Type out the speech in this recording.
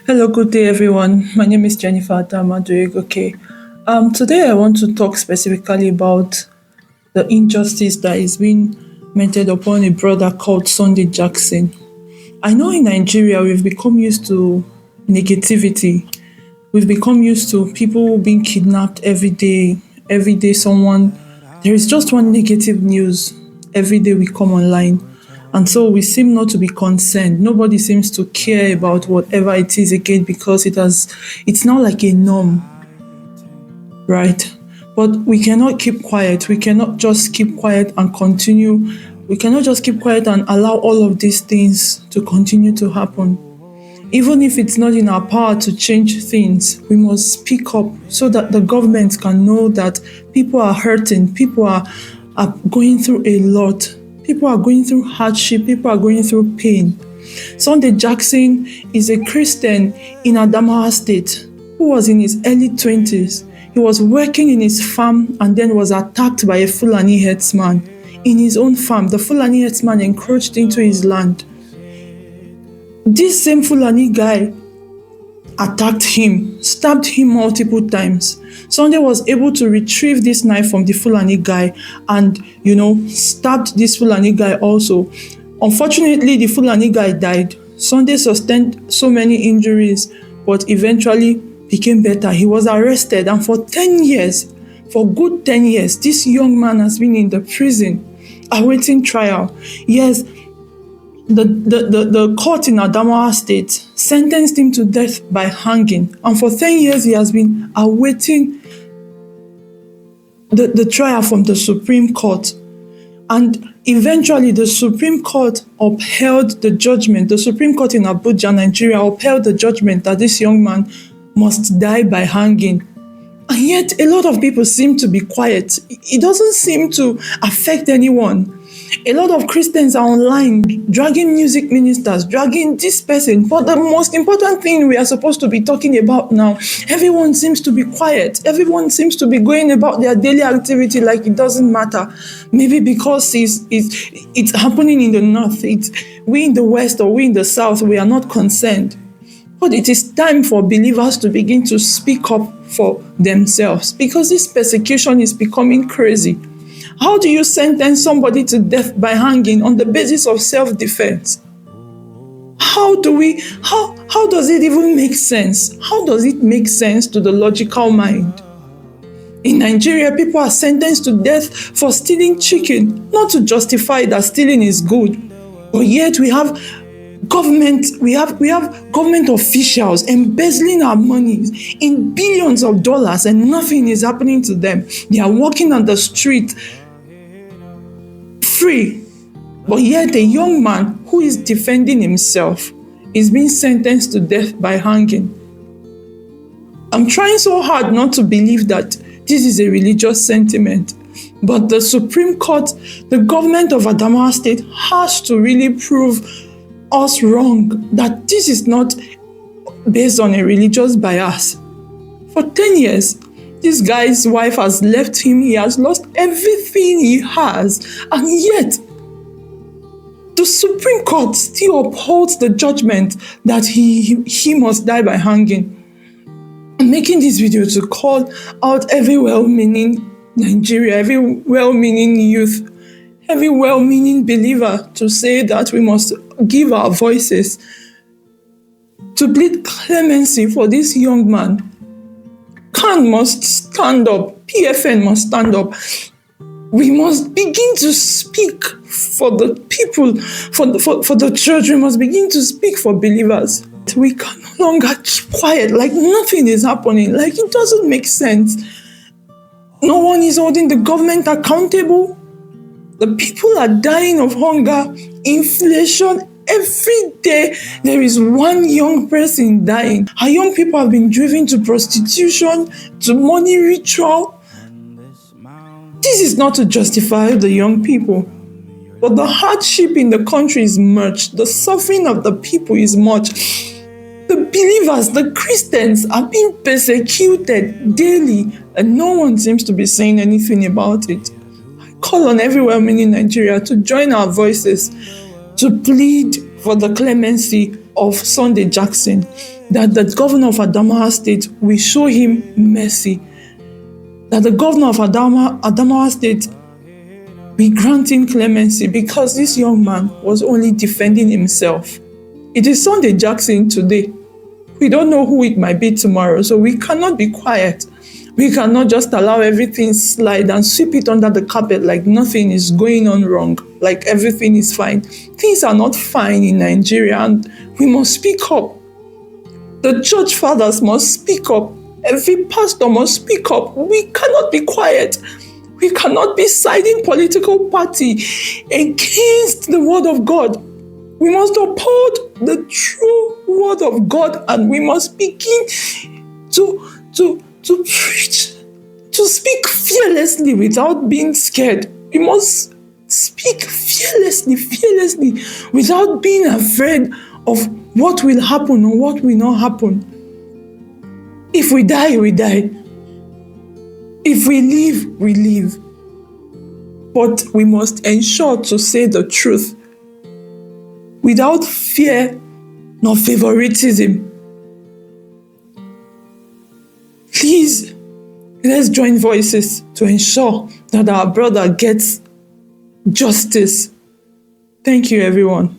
Hello, good day, everyone. My name is Jennifer Ahmadu-Oyegoke. Today, I want to talk specifically about the injustice that is being meted upon a brother called Sunday Jackson. I know in Nigeria, we've become used to negativity. We've become used to people being kidnapped every day. Every day, there is just one negative news every day we come online. And so we seem not to be concerned. Nobody seems to care about whatever it is again because it's now like a norm, right? But we cannot keep quiet. We cannot just keep quiet and continue. We cannot just keep quiet and allow all of these things to continue to happen. Even if it's not in our power to change things, we must speak up so that the government can know that people are hurting, people are going through a lot. People are going through hardship, people are going through pain. Sunday Jackson is a Christian in Adamawa State who was in his early 20s. He was working in his farm and then was attacked by a Fulani herdsman. In his own farm, the Fulani herdsman encroached into his land. This same Fulani guy attacked him, stabbed him multiple times. Sunday was able to retrieve this knife from the Fulani guy and, stabbed this Fulani guy also. Unfortunately, the Fulani guy died. Sunday sustained so many injuries, but eventually became better. He was arrested, and for 10 years, for good 10 years, this young man has been in the prison awaiting trial. Yes, the court in Adamawa State sentenced him to death by hanging, and for 10 years he has been awaiting the trial from the Supreme Court. And eventually the Supreme Court upheld the judgment. The Supreme Court in Abuja, Nigeria, upheld the judgment that this young man must die by hanging. And yet a lot of people seem to be quiet. It doesn't seem to affect anyone. A lot of Christians are online dragging music ministers, dragging this person. But the most important thing we are supposed to be talking about now, everyone seems to be quiet. Everyone seems to be going about their daily activity like it doesn't matter. Maybe because it's happening in the north. We in the west or we in the south, we are not concerned. But it is time for believers to begin to speak up for themselves because this persecution is becoming crazy. How do you sentence somebody to death by hanging on the basis of self-defense? How does it even make sense? How does it make sense to the logical mind? In Nigeria, people are sentenced to death for stealing chicken, not to justify that stealing is good. But yet we have government officials embezzling our money in billions of dollars and nothing is happening to them. They are walking on the street free, but yet a young man who is defending himself is being sentenced to death by hanging. I'm trying so hard not to believe that this is a religious sentiment, but the Supreme Court, the government of Adamawa State has to really prove us wrong that this is not based on a religious bias. For 10 years, this guy's wife has left him. He has lost everything he has. And yet, the Supreme Court still upholds the judgment that he must die by hanging. I'm making this video to call out every well-meaning Nigeria, every well-meaning youth, every well-meaning believer to say that we must give our voices to plead clemency for this young man. CAN must stand up. PFN must stand up. We must begin to speak for the people, for the church. We must begin to speak for believers. We can no longer keep quiet like nothing is happening, like it doesn't make sense. No one is holding the government accountable. The people are dying of hunger, inflation. Every day there is one young person dying. Our young people have been driven to prostitution, to money ritual. This is not to justify the young people, but the hardship in the country is much. The suffering of the people is much. The believers, the Christians are being persecuted daily, and no one seems to be saying anything about it. I call on every well-meaning Nigeria to join our voices to plead for the clemency of Sunday Jackson, that the governor of Adamawa State will show him mercy, that the governor of Adamawa State will grant him clemency, because this young man was only defending himself. It is Sunday Jackson today. We don't know who it might be tomorrow, so we cannot be quiet. We cannot just allow everything slide and sweep it under the carpet like nothing is going on wrong, like everything is fine. Things are not fine in Nigeria, and we must speak up. The church fathers must speak up. Every pastor must speak up. We cannot be quiet. We cannot be siding political party against the word of God. We must uphold the true word of God, and we must begin to preach, to speak fearlessly without being scared. We must speak fearlessly without being afraid of what will happen or what will not happen. If we die, we die. If we live, we live. But we must ensure to say the truth without fear nor favoritism. Please, let's join voices to ensure that our brother gets justice. Thank you, everyone.